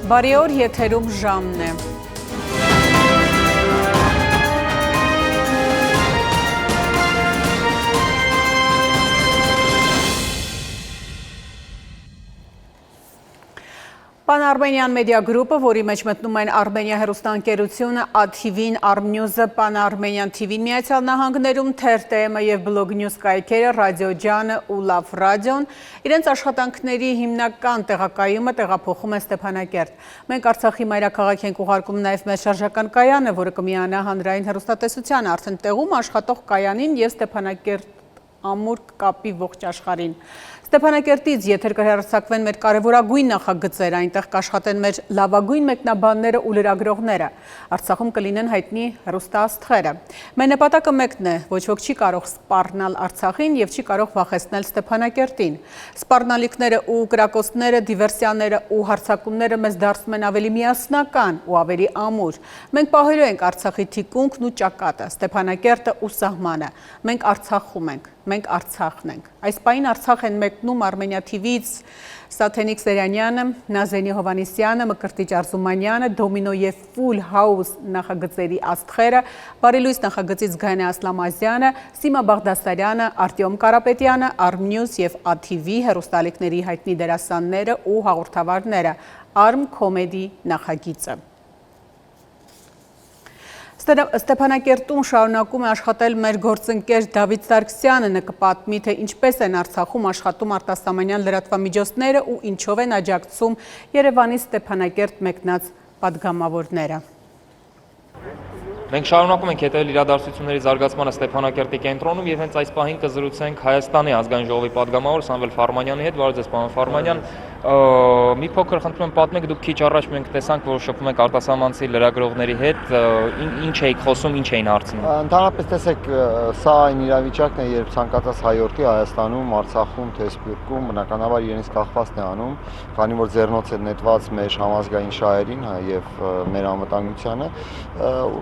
Բարի օր, եթերում ժամն է։ Pan-Armenian Media Group-ը, որի մեջ մտնում են Armenia հեռուստաընկերությունը, ATV-ն, Armnews-ը, Pan-Armenian TV-ն, Միացյալ Նահանգներում, TRTM-ը եւ Blog News կայքերը, Ռադիո Ջանը ու Լավ Ռադիոն, իրենց աշխատանքների հիմնական տեղակայումը տեղափոխում է Ստեփանակերտ։ Մենք Արցախի մայրաքաղաք ենք ուղարկում նաեւ մեր շարժական կայանը, որը կմիանա հանրային հեռուստատեսությանը, արդեն տեղում աշխատող կայանին եւ Ստեփանակերտ ամուր կապի ողջ աշխարհին։ Ստեփանակերտից եթեր կհեռարձակվեն մեր կարևորագույն նախագծերը, այնտեղ կաշխատեն մեր լավագույն մեկնաբանները ու լրագրողները։ Արցախում կլինեն հայտնի հեռուստաաստղերը։ Մեր նպատակը մեկն է, ոչ ոք չի կարող սպառնալ Արցախին եւ չի կարող վախեցնել Ստեփանակերտին։ Սպառնալիքները ու կրակոցները, դիվերսիաները ու հարձակումները մեզ դարձնում են ավելի միասնական ու ավելի ամուր։ Մենք պահելու ենք Արցախի թիկունքն ու ճակատը, Ստեփանակերտը ու սահմանը։ Մենք Արցախում ենք, մենք Արցախն ենք։ Այս պահին Արցախ են մեկնում Armenia TV-ից Սաթենիկ Սերյանյանը, Նազենի Հովանիսյանը, Մկրտիչ Արզումանյանը, Դոմինո եւ Full House նախագծերի աստղերը, Բարելույս նախագծից Գայնե Ասլամազյանը, Սիմա Բաղդասարյանը, Արտյոմ Կարապետյանը, Armnews եւ ATV հեռուստալիքների հայտնի դերասանները ու հաղորդավարները, Arm Comedy նախագիծը։ Ստեփանակերտում շարունակում է աշխատել մեր գործընկեր Դավիթ Սարգսյանը, նա կպատմի, թե ինչպես են Արցախում աշխատում արտասահմանյան լրատվամիջոցները ու ինչով են աջակցում Երևանի Ստեփանակերտ մեկնած պատգամավորները։ Մենք շարունակում ենք հետևել իրադարձությունների զարգացմանը Ստեփանակերտի կենտրոնում եւ հենց այս պահին կզրուցենք Հայաստանի ազգային ժողովի պատգամավոր Սամվել Ֆարմանյանի հետ, բարև ձեզ պարոն Ֆարմանյան։ Մի փոքր խնդրում եմ պատմեք, դուք քիչ առաջ մենք տեսանք, որ շփվում եք արտասահմանցի լրագրողների հետ, ինչ էիք խոսում, ինչ էին հարցնում։ Ընդհանրապես տեսեք, սա այն իրավիճակն է, երբ ցանկացած հայորդի Հայաստանում, Արցախում, թե Սփյուռքում բնականաբար իրենից կախվածն է անում, քանի որ ձեռնոց է նետված մեր համազգային շահերին եւ մեր անվտանգությանը։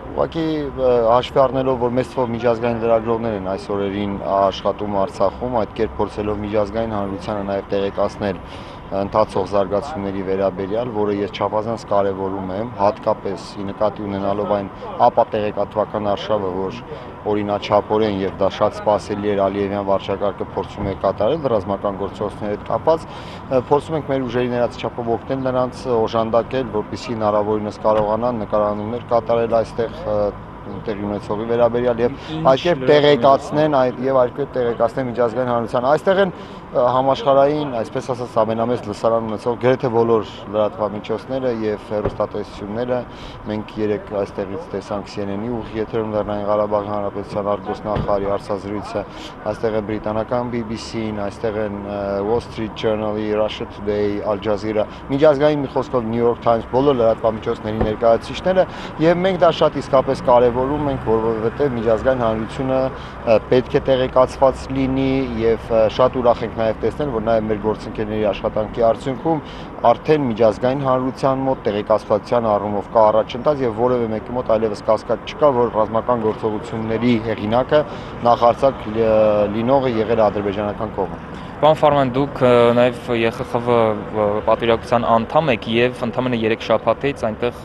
Ուղղակի հաշվի առնելով, որ մեծ թվով միջազգային լրագրողներ են այս օրերին աշխատում Արցախում, այդ կերպ փորձելով միջազգային հանրությանը նաեւ տեղեկացնել ընթացող զարգացումների վերաբերյալ, որը ես չափազանց կարևորում եմ, հատկապես նկատի ունենալով այն ապատեղեկատվական արշավը, որ օրինաչափորեն եւ դա շատ սպասելի էր Ալիևյան վարչակարգը փորձում է կատարել ռազմական գործողությունների հետ կապված, փորձում ենք մեր ուժերի ներած չափով օգնել նրանց օժանդակել, որպեսզի հնարավորինս կարողանան նկարանումներ կատարել այստեղ տեղի ունեցողի վերաբերյալ եւ այդ կերպ տեղեկացնեն եւ այդ կերպ տեղեկացնեն միջազգային հանրությանը։ Այստեղ են համաշխարհային, այսպես ասած, ամենամեծ լսարան ունեցող գրեթե բոլոր լրատվամիջոցները եւ հեռուստատեսությունները։ Մենք երեք այստեղից տեսանք CNN-ի ուղիղ եթերում Լեռնային Ղարաբաղի Հանրապետության արտգործնախարարի հարցազրույցը, այստեղ է բրիտանական BBC-ն, այստեղ են Wall Street Journal-ի, Russia Today, Al Jazeera, միջազգային մի խոսքով New York Times, բոլոր լրատվամիջոցների ներկայացուցիչները եւ մենք դա շատ իսկապես կարևորում ենք, որովհետեւ միջազգային հանրությունը պետք է տեղեկացված լինի եւ շատ ուրախ ենք նաև տեսնել, որ նաև մեր գործընկերների աշխատանքի արդյունքում արդեն միջազգային հանրության մոտ տեղեկացվածության առումով կա առաջընթաց եւ որևէ մեկի մոտ այլևս կասկած չկա, որ ռազմական գործողությունների հեղինակը նախարարցակ լինողը եղել է ադրբեջանական կողմը։ Պարոն Ֆարման, դուք նաև ԵԽԽՎ պատվիրակության անդամ եք եւ ընդամենը 3 շաբաթից այնտեղ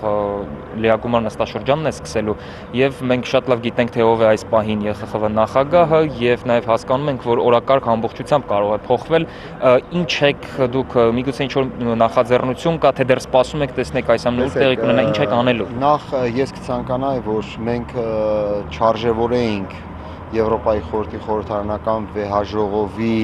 լիագումար նստաշրջանն է սկսելու եւ մենք շատ լավ գիտենք, թե ով է այս պահին ԵԽԽՎ նախագահը եւ նաև հասկանում ենք, որ օրակարգ ամբողջությամբ կարող է փոխվել։ Ինչ եք դուք, միգուցե ինչ-որ նախաձեռնություն կա, թե դեռ սպասում եք տեսնեք այս ամենը ուր տեղի կունենա, ինչ եք անելու։ Նախ ես կցանկանայի, որ մենք չարժևորեինք Եվրոպայի խորհրդի խորհրդարանական վեհաժողովի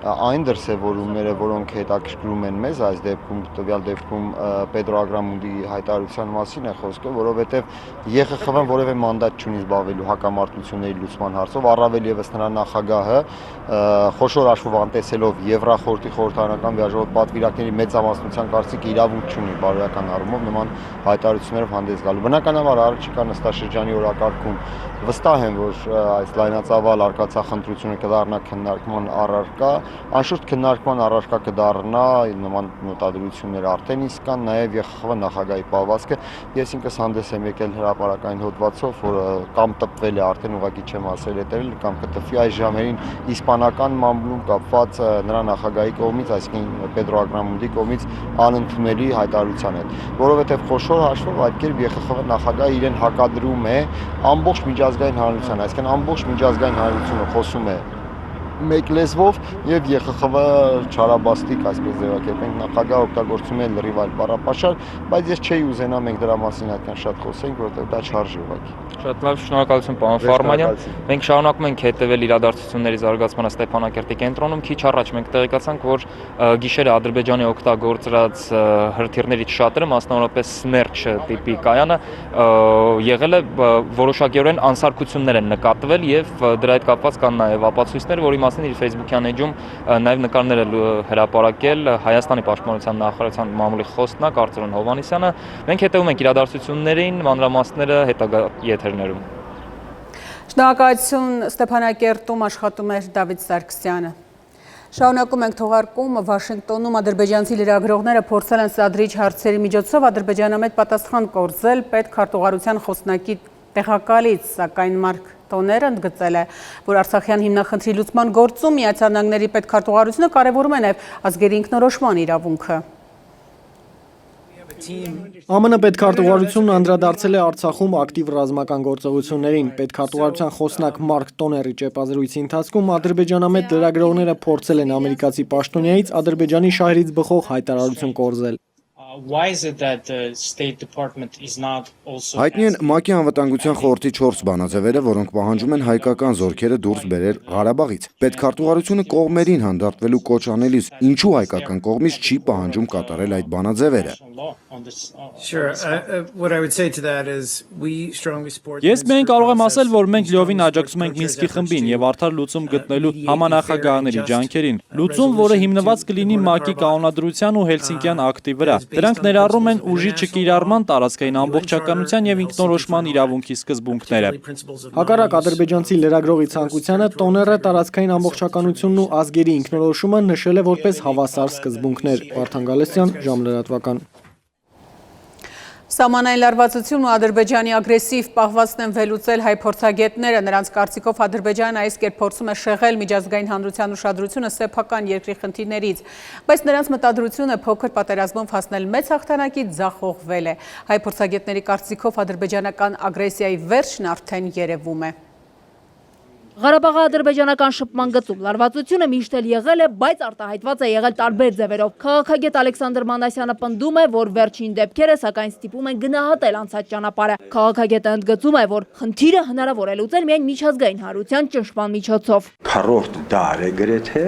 այն դրսևորումները, որոնք հետաքրքրում են մեզ այս դեպքում, տվյալ դեպքում Պետրո Ագրամունդի հայտարարության մասին է խոսքը, որովհետև ԵԽԽՎ-ն որևէ մանդատ չունի զբաղվելու հակամարտությունների լուծման հարցով, առավել եւս նրա նախագահը խոշոր հաշվով անտեսելով Եվրախորհրդի խորհրդարանական վեհաժողովի պատվիրակների մեծամասնության կարծիք իրավունք չունի բարոյական առումով նման հայտարարություններով հանդես գալու։ Բնականաբար առաջիկա նստաշրջանի օրակարգում վստահ եմ, որ այս լայնածավալ արկածախնդրությունը կդառնա քննարկման առարկա Անշուշտ քննարկման առարկա կդառնա նման մտադրություններ արդեն իսկ կան, նաև ԵԽԽՎ նախագահի պահվածքը, ես ինքս հանդես եմ եկել հրապարակային հոդվածով, որ կամ տպվել է արդեն ուղղակի չեմ ասել հետևել, կամ կտպվի այս ժամերին իսպանական մամուլում կապված նրա նախագահի կողմից, այսինքն Պետրո Ագրամունդի կողմից անընդունելի հայտարարության հետ, որովհետև խոշոր հաշվով այդ կերպ ԵԽԽՎ նախագահը իրեն հակադրում է ամբողջ միջազգային հանրության, այսինքն ամբողջ միջազգային հանրությունը խոսում է մեկ լեզվով եւ ԵԽԽՎ չարաբաստիկ, այսպես ձևակերպենք, նախագահը օգտագործում է լրիվ այլ բառապաշար, բայց ես չէի ուզենա մենք դրա մասին այդքան շատ խոսենք, որովհետեւ դա չարժի ուղղակի։ Շատ լավ, շնորհակալություն պարոն Ֆարմանյան։ Մենք շարունակում ենք հետևել իրադարձությունների զարգացմանը Ստեփանակերտի կենտրոնում։ Քիչ առաջ մենք տեղեկացանք, որ գիշերը Ադրբեջանի օգտագործած հրթիռներից շատերը, մասնավորապես Սմերչ տիպի կայանը, եղել է որոշակիորեն անսարքություններ են նկատվել եւ դրա հետ կապված կան նաեւ ապացույցներ, որի մասին իր Facebook-յան էջում նաեւ նկարներ է հրապարակել Հայաստանի պաշտպանության նախարարության մամուլի խոսնակ Արծրուն Հովհաննիսյանը։ Մենք հետևում ենք իրադարձություններին, մանրամասները հետագա եթերներում։ Շնորհակալություն, Ստեփանակերտում աշխատում էր Դավիթ Սարգսյանը։ Շարունակում ենք թողարկումը Վաշինգտոնում ադրբեջանցի լրագրողները փորձել են սադրիչ հարցերի միջոցով ադրբեջանամետ պատասխան կորզել պետքարտուղարության խոսնակի տեղակալից, սակայն Մարկ Տոները ընդգծել է, որ Արցախյան հիմնախնդրի լուծման գործում Միացյալ Նահանգների պետքարտուղարությունը կարևորում է նաև ազգերի ինքնորոշման իրավունքը։ ԱՄՆ պետքարտուղարությունն անդրադարձել է Արցախում ակտիվ ռազմական գործողություններին։ Պետքարտուղարության խոսնակ Մարկ Տոների ճեպազրույցի ընթացքում ադրբեջանամետ լրագրողները փորձել են ամերիկացի պաշտոնյայից Ադրբեջանի շահերից բխող հայտարարություն կորզել։ Հայտնի են ՄԱԿ-ի անվտանգության խորհրդի 4 բանաձևերը, որոնք պահանջում են հայկական զորքերը դուրս բերել Ղարաբաղից։ Պետքարտուղարությունը կողմերին հանդարտվելու կոչ անելիս, ինչու հայկական կողմից չի պահանջում կատարել այդ բանաձևերը։ Ես միայն կարող եմ ասել, որ մենք լիովին աջակցում ենք Մինսկի խմբին եւ արդար լուծում գտնելու համանախագահաների ջանքերին։ Լուծում, որը հիմնված կլինի ՄԱԿ-ի կանոնադրության ու Հելսինկյան ակտի վրա։ Դրանք ներառում են ուժի չկիրառման, տարածքային ամբողջականության եւ ինքնորոշման իրավունքի սկզբունքները։ Հակառակ ադրբեջանցի լրագրողի ցանկությանը Տոները տարածքային ամբողջականությունն ու ազգերի ինքնորոշումը նշել է որպես հավասար սկզբունքներ։ Վարդան Գալստյան, ժամլրատվական։ Սահմանային լարվածությունն ու Ադրբեջանի ագրեսիվ պահվածքն են վերլուծել հայ փորձագետները, նրանց կարծիքով Ադրբեջանը այս կերպ փորձում է շեղել միջազգային հանրության ուշադրությունը սեփական երկրի խնդիրներից, բայց նրանց մտադրությունը փոքր պատերազմով հասնել մեծ հաղթանակի ձախողվել է։ Հայ փորձագետների կարծիքով ադրբեջանական ագրեսիայի վերջն արդեն երևում է։ Ղարաբաղի ադրբեջանական շփման գծում լարվածությունը միշտ էլ եղել է, բայց արտահայտված է եղել տարբեր ձևերով։ Քաղաքագետ Ալեքսանդր Մանասյանը պնդում է, որ վերջին դեպքերը սակայն ստիպում են գնահատել անցած ճանապարհը։ Քաղաքագետը ընդգծում է, որ խնդիրը հնարավոր է լուծել միայն միջազգային հանրության ճնշման միջոցով։ Քառորդ դար է գրեթե,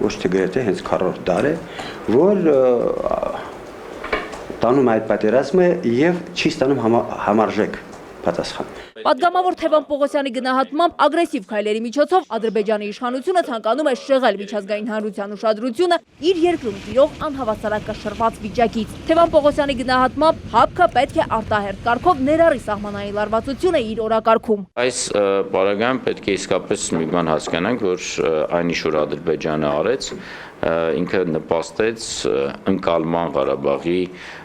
ոչ թե գրեթե հենց քառորդ դար է, որ տանում այդ պատերազմը եւ չի ստանում համարժեք պատասխան։ Պատգամավոր Թևան Պողոսյանի գնահատմամբ ագրեսիվ քայլերի միջոցով Ադրբեջանի իշխանությունը ցանկանում է շեղել միջազգային հանրության ուշադրությունը իր երկրում տիրող անհավասարակշռված վիճակից։ Թևան Պողոսյանի գնահատմամբ ՀԱՊԿ-ը պետք է արտահերթ կարգով ներառի սահմանային լարվածությունը իր օրակարգում։ Այս պարագայում պետք է իսկապես մի բան հասկանանք, որ այն ինչ որ Ադրբեջանը արեց, ինքը նպաստեց ընկալման Ղարաբաղի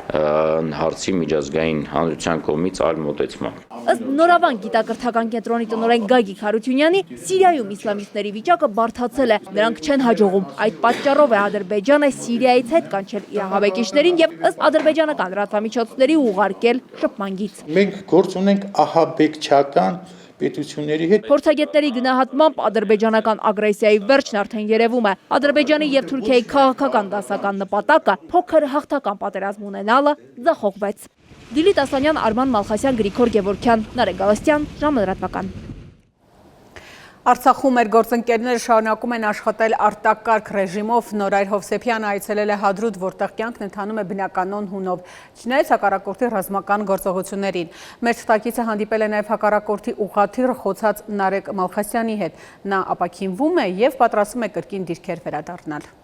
հարցի միջազգային հանրության կողմից այլ մոտեցման։ Ըստ Նորավան գիտակրթական կենտրոնի տնօրեն Գագիկ Հարությունյանի, Սիրիայում իսլամիստների վիճակը բարդացել է, նրանք չեն հաջողում։ Այդ պատճառով է Ադրբեջանը Սիրիայից հետ կանչել իր ահաբեկիչներին եւ ըստ ադրբեջանական լրատվամիջոցների ուղարկել շփման գիծ։ Մենք գործ ունենք ահաբեկչական պետությունների հետ։ Փորձագետների գնահատմամբ ադրբեջանական ագրեսիայի վերջն արդեն երևում է։ Ադրբեջանի եւ Թուրքիայի քաղաքական դասական նպատակը փոքր հաղթական պատերազմ ունենալը ձախողվեց։ Դիլիտ Ասանյան, Արման Մալխասյան, Գրիգոր Գևորգյան, Նարեկ Գալստյան, ժամլրատվական։ Արցախում մեր գործընկերները շարունակում են աշխատել արտակարգ ռեժիմով։ Նորայր Հովսեփյանը այցելել է Հադրութ, որտեղ կյանքն ընթանում է բնականոն հունով, չնայած հակառակորդի ռազմական գործողություններին։ Մեր թղթակիցը հանդիպել է նաև հակառակորդի ուղղաթիռ խոցած Նարեկ Մալխասյանի հետ։ Նա ապաքինվում է եւ պատրաստվում է կրկին դիրքեր վերադառնալ։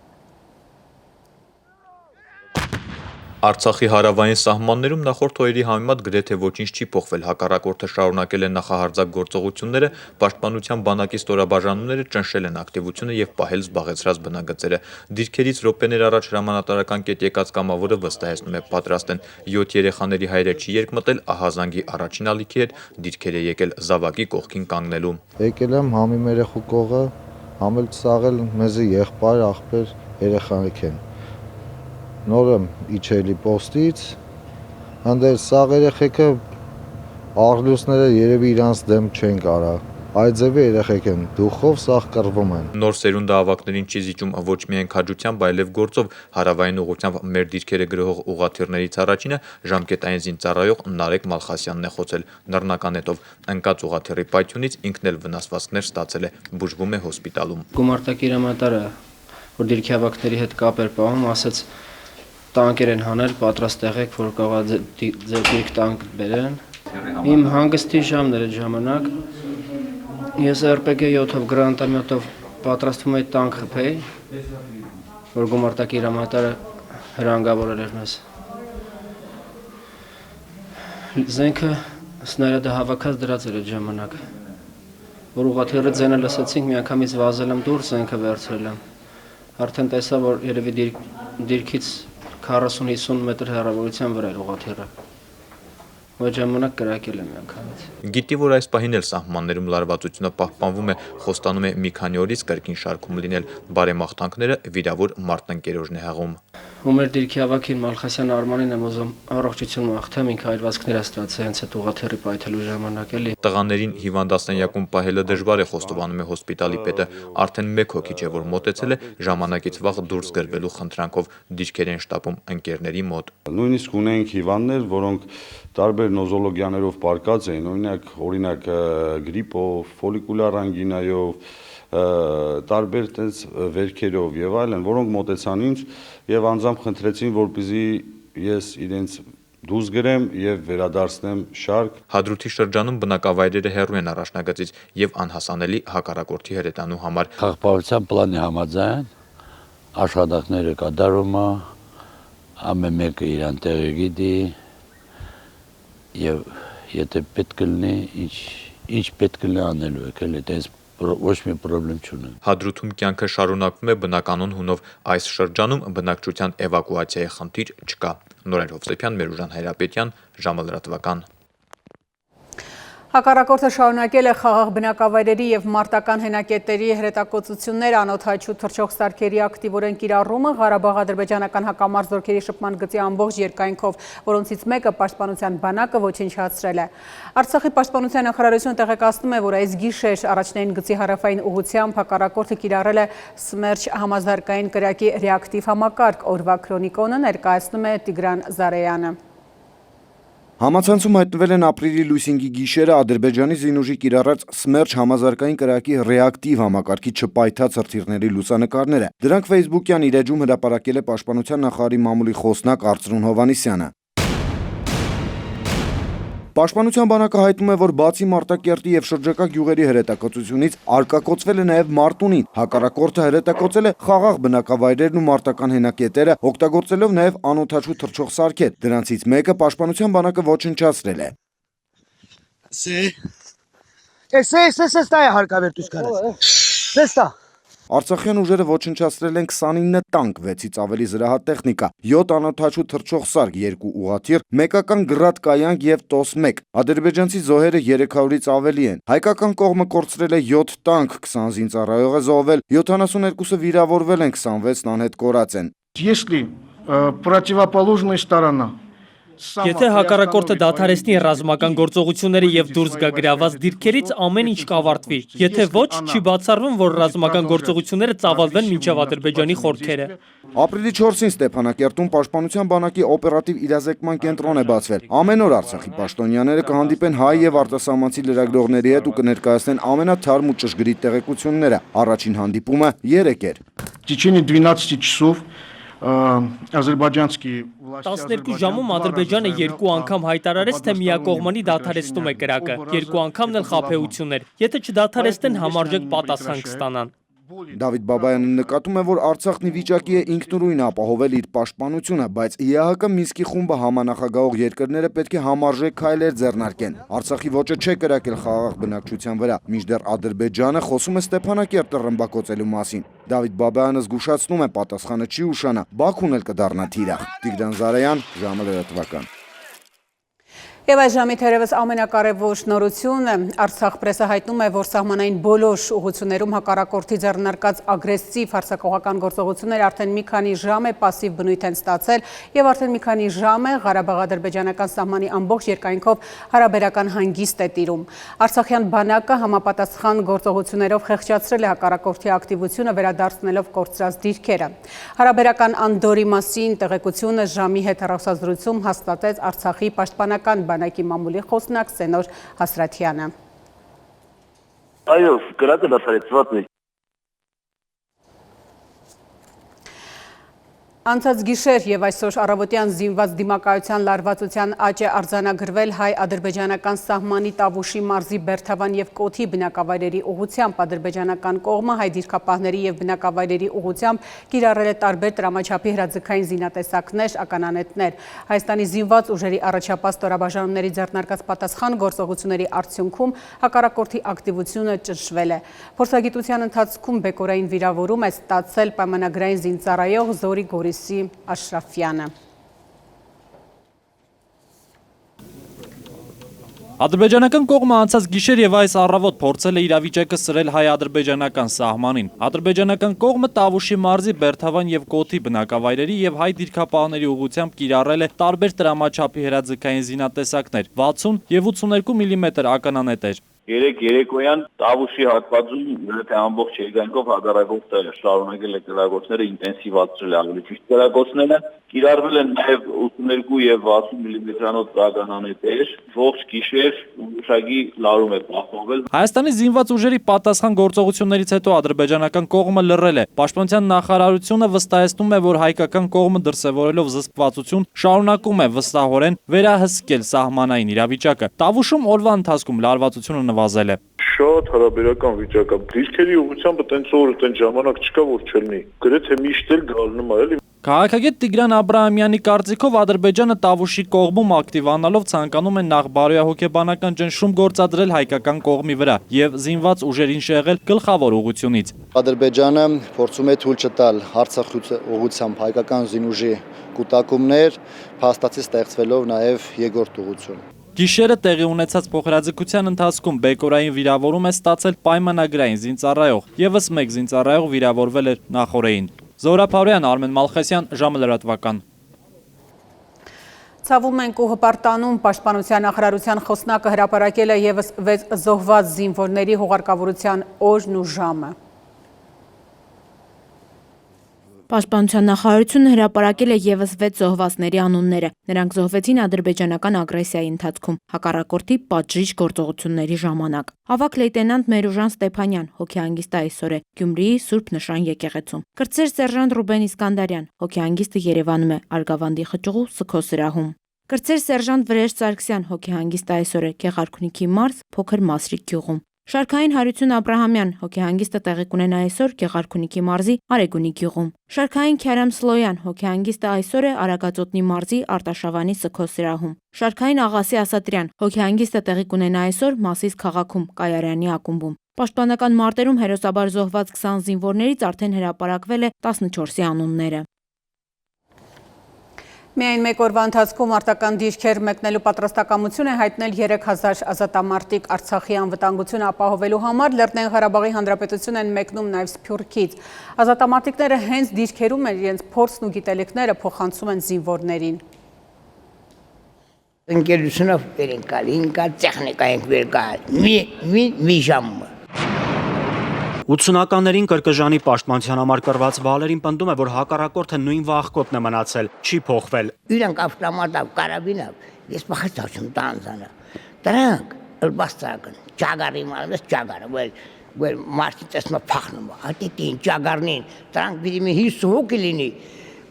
Արցախի հարավային սահմաններում նախորդ օրերի համեմատ գրեթե ոչինչ չի փոխվել։ Հակառակորդը շարունակել է նախահարձակ գործողությունները, պաշտպանության բանակի ստորաբաժանումները ճնշել են ակտիվությունը եւ պահել զբաղեցրած բնագծերը։ Դիրքերից րոպեներ առաջ հրամանատարական կետ եկած կամավորը վստահեցնում է պատրաստ են 7 երեխաների հայրը չի երկմտել, ահազանգի առաջին ալիքի հետ դիրքեր է եկել զավակի կողքին կանգնելու։ Եկել եմ համի երեխու կողը, համել ծաղել մեզի եղբայր, աղբեր, երեխաներ են։ Նոր եմ իջելի պոստից, հանդեր սաղ երեխեքը աղլուսները երևի իրանց դեմ չեն կարա, այդ ձևի երեխեք են, դուխով սաղ կռվում են։ Նոր սերունդը ավակներին չի զիջում ոչ միայն քաջությամբ, այլև գործով, հարավային ուղղությամբ մեր դիրքերը գրողող ուղղաթիռներից առաջինը ժամկետային զինծառայող Նարեկ Մալխասյանն է խոցել նռնականետով, ընկած ուղղաթիռի պայթյունից ինքն էլ վնասվածքներ ստացել է, բուժվում է հոսպիտալում։ Գումարտակի հրամանատարը, որ դիրքի ավակների հետ կապ էր պահում, ասաց տանկեր են հանել, պատրաստ եղեք, որ կարող է ձեր դիրք տանկ բերեն։ Իմ հանգստի ժամն էր այդ ժամանակ։ Ես RPG 7-ով գրանտամյոտով պատրաստվում էի տանկ խփեի, որ գումարտակի հրամանատարը հրանգավորել էր մեզ։ Զենքը սնայրադը հավաքած դրած էր այդ ժամանակ։ Որ ուղղաթիռը ձենը լսեցինք, միանգամից վազել եմ դուրս, զենքը վերցրել եմ։ Արդեն տեսա, որ երևի դիրքից 40-50 մետր հեռավորության վրա էր ուղղաթիռը։ Այդ ժամանակ կրակել եմ միանգամից։ Գիտի, որ այս պահին էլ սահմաններում լարվածությունը պահպանվում է, խոստանում է մի քանի օրից կրկին շարքում լինել, բարեմաղթանքները վիրավոր մարտնընկերոջն է հաղում։ Ու մեր դիրքի ավակին Մալխասյան Արմանին եմ ուզում առողջություն մաղթեմ, ինքը այրվածքներ է ստացել հենց այդ ուղղաթիռի պայթելու ժամանակ էլի։ Տղաներին հիվանդասենյակում պահելը դժվար է, խոստովանում է հոսպիտալի պետը, արդեն 1 հոգի չէ, որ մոտեցել է ժամանակից վաղ դուրս գրվելու խնդրանքով, դիրքեր են շտապում ընկերների մոտ։ Նույնիսկ ունենք հիվանդներ, որոնք տարբեր նոզոլոգիաներով պարկած էին, օրինակ գրիպով, ֆոլիկուլար անգինայով, տարբեր տես վերքերով եւ այլն, որոնք մոտեցան ինձ եւ անձամբ խնդրեցին, որպեսզի ես իրենց դուրս գրեմ եւ վերադարձնեմ շարք։ Հադրութի շրջանում բնակավայրերը հեռու են առաջնագծից եւ անհասանելի հակառակորդի հրետանու համար։ Խաղաղության պլանի համաձայն աշխատանքները կատարում է, ամեն մեկը իրան տեղը գիտի եւ եթե պետք կլինի, ինչ պետք կլինի անելու եք, էլի դες ոչ մի խնդրեմ չունեմ։ Հադրութում կյանքը շարունակվում է բնականոն հունով, այս շրջանում բնակչության էվակուացիայի խնդիր չկա։ Նորեն Հովսեփյան, Մերուժան Հայրապետյան, ժամը լրատվական։ Հակառակորդը շարունակել է խաղաղ բնակավայրերի եւ մարտական հենակետերի հրետակոծություններ, անօթաչու թռչող սարքերի ակտիվորեն կիրառումը, Ղարաբաղ-ադրբեջանական հակամարտ զորքերի շփման գծի ամբողջ երկայնքով, որոնցից մեկը պաշտպանության բանակը ոչնչացրել է։ Արցախի պաշտպանության նախարարությունը տեղեկացնում է, որ այս գիշեր առաջնային գծի հարավային ուղղությամբ հակառակորդը կիրառել է Սմերջ համազարգային կրակի ռեակտիվ համակարգ, օրվա քրոնիկոնը ներկայացնում է Տիգրան Զարեյանը։ Համացանցում հայտնվել են ապրիլի լույսինգի գիշերը Ադրբեջանի զինուժի կիրառած Սմերջ համազարգային կրակի ռեակտիվ համակարգի չպայթած հրթիռների լուսանկարները։ Դրանք Facebook-յան իր էջում հրապարակել է Պաշտպանության նախարարի մամուլի խոսնակ Արծրուն Հովհաննիսյանը։ Պաշտպանության բանակը հայտնում է, որ բացի Մարտակերտի եւ շրջակա գյուղերի հրետակոծությունից արկակոծվել է նաեւ Մարտունին։ Հակառակորդը հրետակոծել է խաղաղ բնակավայրերն ու մարտական հենակետերը, օգտագործելով նաեւ անօթաչու թռչող սարքեր։ Դրանցից մեկը պաշտպանության բանակը ոչնչացրել է։ Արցախյան ուժերը ոչնչացրել են 29 տանկ, 6-ից ավելի զրահատ տեխնիկա, 7 անօթաչու թռչող սարք, 2 ուղղաթիռ, մեկական գրադ կայանք եւ TOS-1։ Ադրբեջանցի զոհերը 300-ից ավելի են։ Հայկական կողմը կորցրել է 7 տանկ, 20 զինծառայող է զոհվել, 72-ը վիրավորվել են, 26-ն անհետ կորած են։ Если противоположная сторона Եթե հակառակորդը դադարեցնի ռազմական գործողությունները եւ դուրս գա գրաված դիրքերից, ամեն ինչ կավարտվի։ Եթե ոչ, չի բացառվում, որ ռազմական գործողությունները ծավալվեն մինչև Ադրբեջանի խորքերը։ Ապրիլի 4-ին Ստեփանակերտում Պաշտպանության բանակի օպերատիվ իրազեկման կենտրոն է բացվել։ Ամեն օր Արցախի պաշտոնյաները կհանդիպեն հայ եւ արտասահմանցի լրագրողների հետ ու կներկայացնեն ամենաթարմ ու ճշգրիտ տեղեկությունները։ Առաջին հանդիպումը 3 էր։ В течение 12 часов ազերբայջանցի 12 ժամում Ադրբեջանը 2 անգամ հայտարարեց, թե միակողմանի դադարեցնում է կրակը, 2 անգամն էլ խաբեություններ։ Եթե չդադարեցնեն, համարժեք պատասխան կստանան։ Դավիթ Բաբայանը նկատում է, որ Արցախն ի վիճակի է ինքնուրույն ապահովել իր պաշտպանությունը, բայց ԵԱՀԿ Մինսկի խումբը համանախագահող երկրները պետք է համարժեք քայլեր ձեռնարկեն։ Արցախի ոճը չէ կրակել խաղաղ բնակչության վրա, մինչդեռ Ադրբեջանը խոսում է Ստեփանակերտը ռմբակոծելու մասին։ Դավիթ Բաբայանը զգուշացնում է, պատասխանը չի ուշանա, Բաքուն էլ կդառնա թիրախ։ Տիգրան Զարայան, ժամը լրատվական։ Եվ այս ժամի թերևս ամենակարևոր նորությունը Արցախ պրեսը հայտնում է, որ սահմանային բոլոր ուղղություններում հակառակորդի ձեռնարկած ագրեսիվ հարձակողական գործողություններ արդեն մի քանի ժամ է պասիվ բնույթ են ստացել եւ արդեն մի քանի ժամ է Ղարաբաղ-ադրբեջանական սահմանի ամբողջ երկայնքով հարաբերական հանգիստ է տիրում։ Արցախյան բանակը համապատասխան գործողություններով խեղճացրել է հակառակորդի ակտիվությունը, վերադարձնելով կորցրած դիրքերը։ Հարաբերական անդորի մասին տեղեկությունը ժամի հետ հեռախոսազրույցում հաստատեց Արցախի պաշտպանական բանակի մամուլի խոսնակ Սենոր Հասրաթյանը։ Այո, կրակը դադարեցված է։ Անցած գիշեր եւ այսօր առավոտյան զինված դիմակայության լարվածության աճ է արձանագրվել հայ-ադրբեջանական սահմանի Տավուշի մարզի Բերթավան եւ Կոթի բնակավայրերի ուղղությամբ ադրբեջանական կողմը հայ դիրքապահների եւ բնակավայրերի ուղղությամբ կիրառել է տարբեր տրամաչափի հրաձգային զինատեսակներ, ականանետներ։ Հայաստանի զինված ուժերի առաջապահ ստորաբաժանումների ձեռնարկած պատասխան գործողությունների արդյունքում հակառակորդի ակտիվությունը ճնշվել է։ Փորձագիտության ընթացքում բեկորային վիրավորում է ստացել պայմանագրային զինծառայող Զորի Աշրաֆյանը։ Ադրբեջանական կողմը անցած գիշեր եւ այս առավոտ փորձել է իրավիճակը սրել հայ-ադրբեջանական սահմանին։ Ադրբեջանական կողմը Տավուշի մարզի Բերթավան եւ Կոթի բնակավայրերի եւ հայ դիրքապահների ուղղությամբ կիրառել է տարբեր տրամաչափի հրաձգային զինատեսակներ, 60 եւ 82 մմ ականանետեր։ Երեկոյան Տավուշի հատվածում գրեթե ամբողջ երկայնքով հակառակորդը շարունակել է կրակոցները, ինտենսիվացրել է ավելի ճիշտ կրակոցները, կիրառվել են նաև 82 եւ 60 մմ ականանետեր, ողջ գիշեր ուշագի լարում է պահպանվել։ Հայաստանի զինված ուժերի պատասխան գործողություններից հետո ադրբեջանական կողմը լռել է։ Պաշտպանության նախարարությունը վստահեցնում է, որ հայկական կողմը դրսևորելով զսպվածություն շարունակում է վստահորեն վերահսկել սահմանային իրավիճակը։ Տավուշում օրվա ընթացքում լարվածությունը նվազել է։ Շատ հարաբերական վիճակ է։ Դիրքերի ուղղությամբ տենց ժամանակ չկա, որ չլինի։ Գրեթե միշտ էլ գալնում է, էլի։ Քաղաքագետ Տիգրան Աբրահամյանի կարծիքով Ադրբեջանը Տավուշի կողմում ակտիվանալով ցանկանում է նախ բարոյահոգեբանական ճնշում գործադրել հայկական կողմի վրա եւ զինված ուժերին շեղել գլխավոր ուղղությունից։ Ադրբեջանը փորձում է թույլ չտալ Արցախ ուղղությամբ հայկական զինուժի կուտակումներ, փաստացի ստեղծվելով նաեւ երկրորդ ուղղություն։ Գիշերը տեղի ունեցած փոխհրաձգության ընթացքում բեկորային վիրավորում է ստացել պայմանագրային զինծառայող, եւս մեկ զինծառայող վիրավորվել էր նախօրեին։ Զոհրաբ Հարոյան, Արմեն Մալխասյան, ժամը լրատվական։ Ցավում ենք ու հպարտանում պաշտպանության նախարարության խոսնակը հրապարակել է եւս 6 զոհված զինվորների հուղարկավորության օրն ու ժամը։ Պաշտպանության նախարարությունը հրապարակել է եւս 6 զոհվածների անունները։ Նրանք զոհվեցին ադրբեջանական ագրեսիայի ընթացքում հակառակորդի պատժիչ գործողությունների ժամանակ։ Ավագ լեյտենանտ Մերուժան Ստեփանյան, հոգեհանգիստը այսօր է Գյումրիի Սուրբ Նշան եկեղեցում։ Կրտսեր սերժանտ Ռուբեն Իսկանդարյան, հոգեհանգիստը Երևանում է Արգավանդի խճուղու Սքո սրահում։ Կրտսեր սերժանտ Վրեժ Սարգսյան, հոգեհանգիստը այսօր է Գեղարքունիքի մարզ Փոքր Մասրիկ գյուղում։ Շարքային Հարություն Աբրահամյան, հոգեհանգիստը տեղի կունենա այսօր Գեղարքունիքի մարզի Արեգունի գյուղում։ Շարքային Քյարամ Սլոյան, հոգեհանգիստը այսօր է Արագածոտնի մարզի Արտաշավանի Սքո սրահում։ Շարքային Աղասի Ասատրյան, հոգեհանգիստը տեղի կունենա այսօր Մասիս քաղաքում Կայարյանի ակումբում։ Պաշտպանական մարտերում հերոսաբար զոհված 20 զինվորներից արդեն հրապարակվել է 14-ի անունները։ Միայն մեկ օրվա ընթացքում արտական դիրքեր մեկնելու պատրաստակամություն է հայտնել 3000 ազատամարտիկ Արցախի անվտանգությունը ապահովելու համար Լեռնային Ղարաբաղի Հանրապետություն են մեկնում նաև Սփյուռքից։ Ազատամարտիկները հենց դիրքերում են իրենց փորձն ու գիտելիքները փոխանցում են զինվորներին։ Ընկերությունով վերենք գալ, ինքա տեխնիկա ենք վեր գալ, մի ժամ։ 80-ականներին Կրկժանի պաշտպանության համար կրված վալերին պնդում է, որ հակառակորդը նույն վախկոտն է մնացել, չի փոխվել։ Իրանք ավտոմատով, կարաբինով, ես պախստացում տանձանը։ Դրանք ըլբաստական, ճագարի մարմես ճագարը, որ մարդի տեսնը փախնում է, ատիտին, ճագարնին, դրանք պիտի մի 50 հոգի լինի,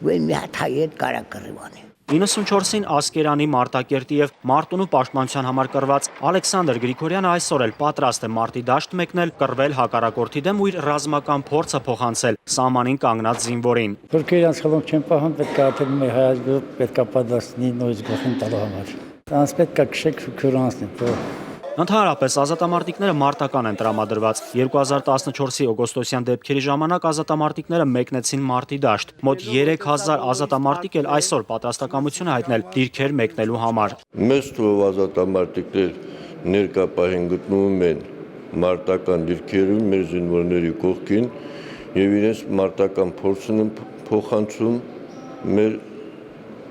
որ մի հատ հայ հետ կարա կռիվանի։ 94-ին Ասկերանի, Մարտակերտի եւ Մարտունու պաշտպանության համար կռված Ալեքսանդր Գրիգորյանը այսօր էլ պատրաստ է մարտի դաշտ մեկնել, կռվել հակառակորդի դեմ ու իր ռազմական փորձը փոխանցել սահմանին կանգնած զինվորին։ Որքեր իրանց խլում չեն պահում, պետք է աթել մի հայազգը պետք է պատասխանի նույնիսկ գլխին տալու համար։ Դրանց պետք է քշեք քյուրանցնի։ Ընդհանրապես ազատամարտիկները մարտական են տրամադրված։ 2014-ի օգոստոսյան դեպքերի ժամանակ ազատամարտիկները մեկնեցին մարտի դաշտ։ Մոտ 3000 ազատամարտիկ էլ այսօր պատրաստակամություն է հայտնել դիրքեր մեկնելու համար։ Մեծ թվով ազատամարտիկներ ներկա պահին գտնվում են մարտական դիրքերում մեր զինվորների կողքին եւ իրենց մարտական փորձն են փոխանցում մեր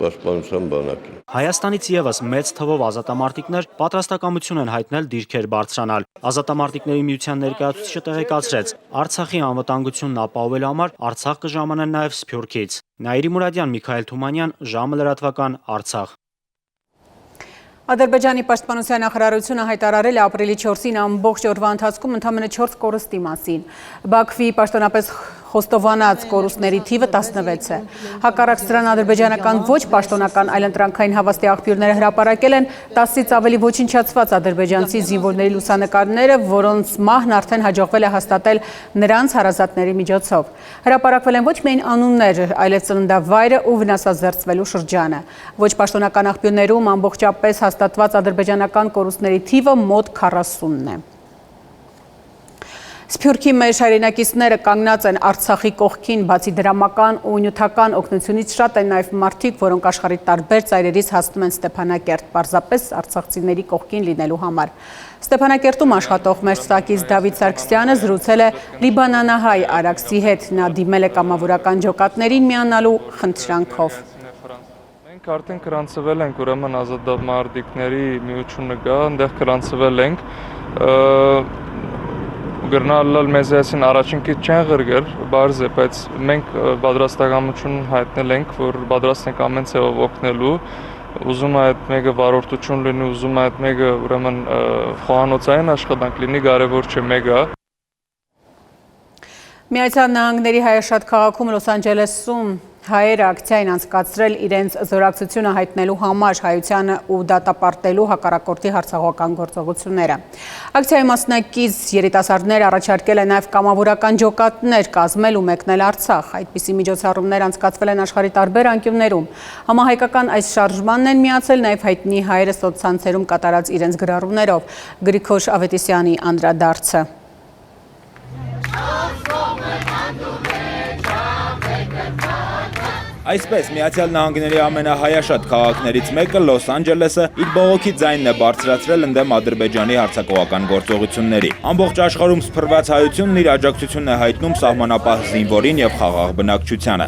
պաշտպանության բանակին։ Հայաստանից եւս մեծ թվով ազատամարտիկներ պատրաստակամություն են հայտնել դիրքեր բարձրանալ։ Ազատամարտիկների միության ներկայացուցիչը տեղեկացրեց, Արցախի անվտանգությունն ապահովելու համար Արցախ կժամանեն նաեւ Սփյուռքից։ Նաիրի Մուրադյան, Միքայել Թումանյան, ժամը լրատվական, Արցախ։ Ադրբեջանի պաշտպանության նախարարությունը հայտարարել է ապրիլի 4-ին ամբողջ օրվա ընթացքում ընդամենը 4 կորուստի մասին։ Բաքվի պաշտոնապես խոստովանած կորուստների թիվը 16 է։ Հակառակ սրան ադրբեջանական ոչ պաշտոնական այլընտրանքային հավաստի աղբյուրները հրապարակել են 10-ից ավելի ոչնչացված ադրբեջանցի զինվորների լուսանկարները, որոնց մահն արդեն հաջողվել է հաստատել նրանց հարազատների միջոցով։ Հրապարակվել են ոչ միայն անուններ, այլև ծննդավայրը ու վնասազերծվելու շրջանը։ Ոչ պաշտոնական աղբյուրներում ամբողջապես հաստատված ադրբեջանական կորուստների թիվը մոտ 40-ն է։ Սփյուռքի մեր հայրենակիցները կանգնած են Արցախի կողքին, բացի դրամական ու նյութական օգնությունից շատ են նաև մարդիկ, որոնք աշխարհի տարբեր ծայրերից հասնում են Ստեփանակերտ, պարզապես արցախցիների կողքին լինելու համար։ Ստեփանակերտում աշխատող մեր սակից Դավիթ Սարգսյանը զրուցել է լիբանանահայ Արաքսի հետ, նա դիմել է կամավորական ջոկատներին միանալու խնդրանքով։ Մենք արդեն գրանցվել ենք ուրեմն ազատամարտիկների միությունը գա, այնտեղ գրանցվել ենք Գրնալալ մեզ այսին առաջինքից չեն ղրգեր, բարձ է, բայց մենք պատրաստակամություն հայտնել ենք, որ պատրաստ ենք ամեն ձևով օգնելու, ուզում է այդ մեկը վարորդություն լինի, ուզում է այդ մեկը ուրեմն խոհանոցային աշխատանք լինի, կարևոր չէ մեկը։ Միացյալ Նահանգների հայաշատ քաղաքում Լոս Անջելեսում հայերը ակցիային անցկացրել իրենց զորակցությունը հայտնելու համար հայությանը ու դատապարտելու հակառակորդի հարձակողական գործողությունները։ Ակցիայի մասնակից երիտասարդներ առաջարկել են նաև կամավորական ջոկատներ կազմել ու մեկնել Արցախ։ Այդպիսի միջոցառումներ անցկացվել են աշխարհի տարբեր անկյուններում։ Համահայկական այս շարժմանն են միացել նաև հայտնի հայերը սոցցանցերում կատարած իրենց գրառումներով։ Գրիգոր Ավետիսյանի անդրադարձը։ Այսպես, Միացյալ Նահանգների ամենահայաշատ քաղաքներից մեկը Լոս Անջելեսը իր բողոքի ձայնն է բարձրացրել ընդդեմ Ադրբեջանի հարձակողական գործողությունների։ Ամբողջ աշխարհում սփռված հայությունն իր աջակցությունն է հայտնում սահմանապահ զինվորին եւ խաղաղ բնակչությանը։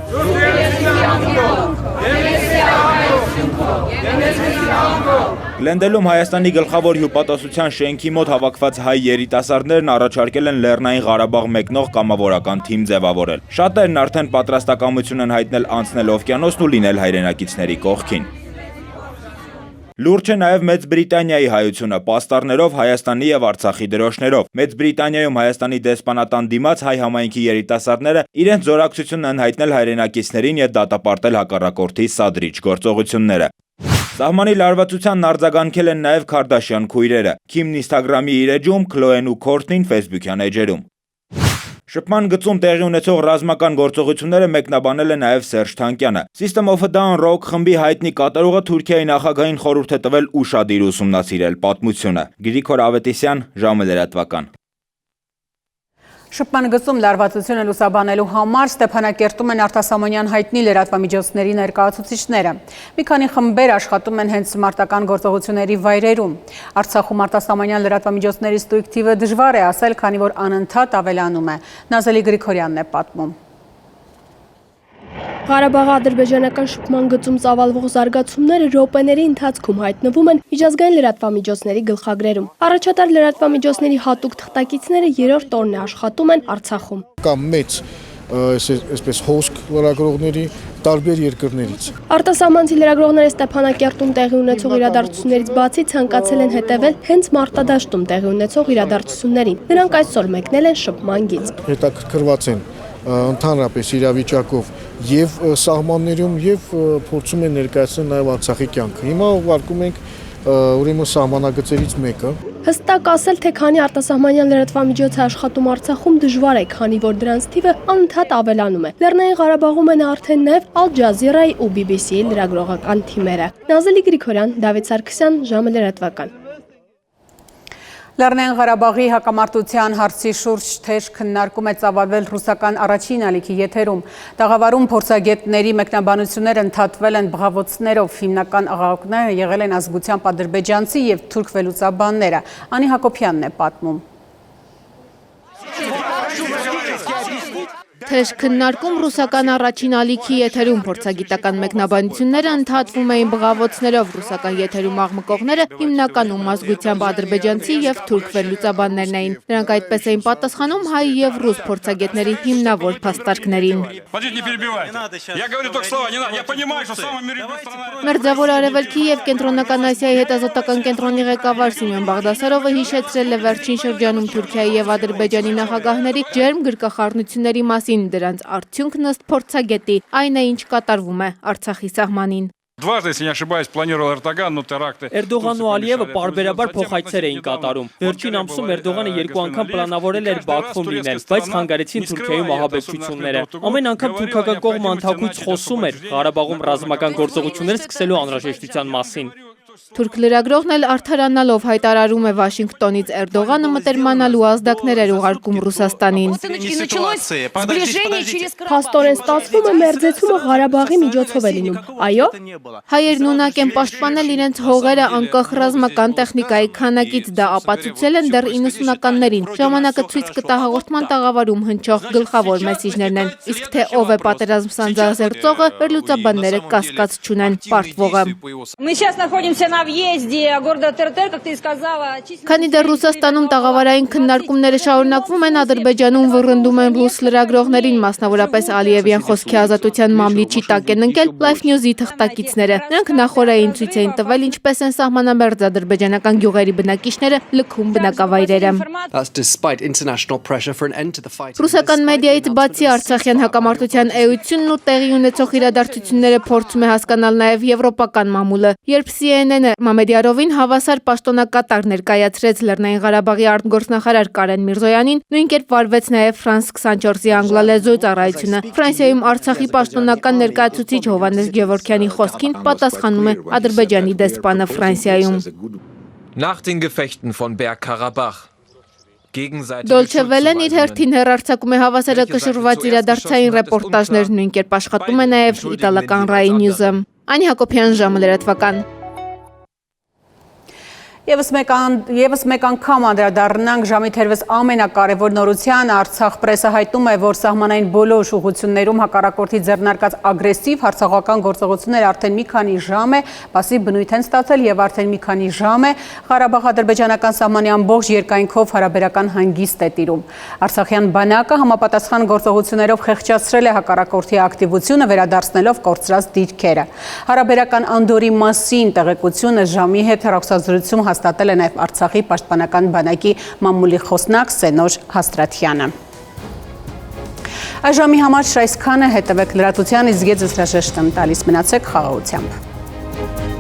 Գլենդելում Հայաստանի գլխավոր հյուպատոսության շենքի մոտ հավաքված հայ երիտասարդներն առաջարկել են Լեռնային Ղարաբաղ մեկնող կամավորական թիմ ձևավորել։ Շատերն արդեն պատրաստակամություն են հայտնել անցնել օվկիանոսն ու լինել հայրենակիցների կողքին։ Լուրջ է նաև Մեծ Բրիտանիայի հայությունը, պաստառներով Հայաստանի եւ Արցախի դրոշներով։ Մեծ Բրիտանիայում Հայաստանի դեսպանատան դիմաց հայ համայնքի երիտասարդները իրենց զորակցությունն են հայտնել հայրենակիցներին եւ դատապարտել հակառակորդի սադրիչ գործողությունները։ Սահմանի լարվածությանն արձագանքել են նաև Քարդաշյան քույրերը։ Քիմն Instagram-ի իր էջում, Քլոեն ու Քորթնին Facebook-յան էջերում։ Շփման գծում տեղի ունեցող ռազմական գործողությունները մեկնաբանել է նաև Սերժ Թանկյանը։ System of a Down Rock խմբի հայտնի կատարողը Թուրքիայի նախագահին խորհուրդ է տվել ուշադիր ուսումնասիրել պատմությունը։ Գրիգոր Ավետիսյան, ժամը լրատվական։ Շփման գծում լարվածությունը լուսաբանելու համար Ստեփանակերտում են արտասահմանյան հայտնի լրատվամիջոցների ներկայացուցիչները։ Մի քանի խմբեր աշխատում են հենց մարտական գործողությունների վայրերում։ Արցախում արտասահմանյան լրատվամիջոցների ստույգ թիվը դժվար է ասել, քանի որ անընդհատ ավելանում է։ Նազելի Գրիգորյանն է պատմում։ Ղարաբաղի ադրբեջանական շփման գծում ծավալվող զարգացումները րոպեների ընթացքում հայտնվում են միջազգային լրատվամիջոցների գլխագրերում։ Առաջատար լրատվամիջոցների հատուկ թղթակիցները երրորդ օրն է աշխատում են Արցախում։ Կա մեծ այսպես հոսք լրագրողների տարբեր երկրներից։ Արտասահմանցի լրագրողները Ստեփանակերտում տեղի ունեցող իրադարձություններից բացի ցանկացել են հետևել հենց մարտադաշտում տեղի ունեցող իրադարձություններին։ Նրանք այսօր մեկնել են շփման գիծ։ Հետաքրքրված են ընդհանրապես իրավիճակով եւ սահմաններում եւ փորձում են ներկայացնել նաեւ Արցախի կյանքը։ Հիմա ուղարկում ենք ուրեմն սահմանագծերից մեկը։ Հստակ ասել, թե քանի արտասահմանյան լրատվամիջոց է աշխատում Արցախում դժվար է, քանի որ դրանց թիվը անընդհատ ավելանում է։ Լեռնային Ղարաբաղում են արդեն նաև Al Jazeera-ի ու BBC-ի լրագրողական թիմերը։ Նազելի Գրիգորյան, Դավիթ Սարգսյան, ժամը լրատվական։ Լեռնային Ղարաբաղի հակամարտության հարցի շուրջ թեժ քննարկում է ծավալվել ռուսական առաջին ալիքի եթերում։ Տաղավարում փորձագետների մեկնաբանությունները ընդհատվել են բղավոցներով, հիմնական աղաղակները եղել են ազգությամբ ադրբեջանցի և թուրք վերլուծաբանները։ Անի Հակոբյանն է պատմում։ Թեժ քննարկում ռուսական առաջին ալիքի եթերում փորձագիտական մեկնաբանությունները ընդհատվում էին բղավոցներով, ռուսական եթերում աղմկողները հիմնականում ազգությամբ ադրբեջանցի և թուրք վերլուծաբաններն էին։ Նրանք այդպես էին պատասխանում հայ և ռուս փորձագետների հիմնավոր փաստարկներին։ Մերձավոր Արևելքի և Կենտրոնական Ասիայի հետազոտական կենտրոնի ղեկավար Սիմոն Բաղդասարովը հիշեցրել է վերջին շրջանում Թուրքիայի և Ադրբեջանի նախագահների ջերմ գրկախառնությունների մասին դրանց արդյունքն ըստ փորձագետի այն է, ինչ կատարվում է Արցախի սահմանին։ Էրդողանն ու Ալիևը պարբերաբար փոխայցեր էին կատարում։ Վերջին ամսում Էրդողանը 2 անգամ պլանավորել էր Բաքվում լինել, բայց խանգարեցին Թուրքիայում ահաբեկչությունները։ Ամեն անգամ թուրքական կողմը անթակույց խոսում էր Ղարաբաղում ռազմական գործողություններ սկսելու անհրաժեշտության մասին։ Թուրք լրագրողն էլ արդարանալով հայտարարում է Վաշինգտոնից Էրդողանը մտերմանալու ազդակներ էր ուղարկում Ռուսաստանին։ Փաստորեն ստացվում է մերձեցումը Ղարաբաղի միջոցով է լինում։ Այո։ Հայերն ունակ են պաշտպանել իրենց հողերը անկախ ռազմական տեխնիկայի քանակից, դա ապացուցել են դեռ 90-ականներին։ Ժամանակը ցույց կտա հաղորդման տաղավարում հնչող գլխավոր մեսիջներն են, իսկ թե ով է պատերազմ սանձազերծողը, վերլուծաբանները կասկած չունեն, պարտվողը։ Քանի դեռ Ռուսաստանում տաղավարային քննարկումները շարունակվում են, Ադրբեջանում վռնդում են ռուս լրագրողներին, մասնավորապես Ալիևյան խոսքի ազատության մամլիչի տակ են ընկել Life News-ի թղթակիցները։ Նրանք նախորդային ցույց էին տվել, ինչպես են սահմանամերձ ադրբեջանական գյուղերի բնակիչները լքում բնակավայրերը։ Ռուսական մեդիայից բացի արցախյան հակամարտության էությունն ու տեղի ունեցող իրադարձությունները փորձում է հասկանալ նաև եվրոպական մամուլը։ Երբ CNN-ը Մամեդյարովին հավասար պաշտոնակատար ներկայացրեց Լեռնային Ղարաբաղի արտգործնախարար Կարեն Միրզոյանին, նույն կերպ վարվեց նաև France 24-ի անգլալեզու ծառայությունը։ Ֆրանսիայում Արցախի պաշտոնական ներկայացուցիչ Հովհաննես Գևորգյանի խոսքին պատասխանում է Ադրբեջանի դեսպանը Ֆրանսիայում։ Դոլչե Վելեն իր հերթին հեռարձակում է հավասարակշռված իրադարձային ռեպորտաժներ, նույն կերպ աշխատում է նաև իտալական Rai News-ը։ Անի Հակոբյան, ժամը լրատվական։ Եվս մեկ անգամ անդրադառնանք ժամի թերևս ամենակարևոր նորության, Արցախ պրեսը հայտնում է, որ սահմանային բոլոր ուղղություններում հակառակորդի ձեռնարկած ագրեսիվ հարձակողական գործողությունները արդեն մի քանի ժամ է, բացի բնույթ են ստացել եւ արդեն մի քանի ժամ է Ղարաբաղ-ադրբեջանական սահմանի ամբողջ երկայնքով հարաբերական հանգիստ է տիրում։ Արցախյան բանակը համապատասխան գործողություններով խեղճացրել է հակառակորդի ակտիվությունը, վերադարձնելով կորցրած դիրքերը։ Հարաբերական անդորի մասին տեղեկությունը ժամի հետ հեռախոսազրույցում հաստատել է նաև Արցախի պաշտպանական բանակի մամուլի խոսնակ Սենոր Հաստրատյանը։ Այժմի համար այսքանը, հետևեք լրատվության, իսկ ես հրաժեշտ եմ տալիս, մնացեք խաղաղությամբ։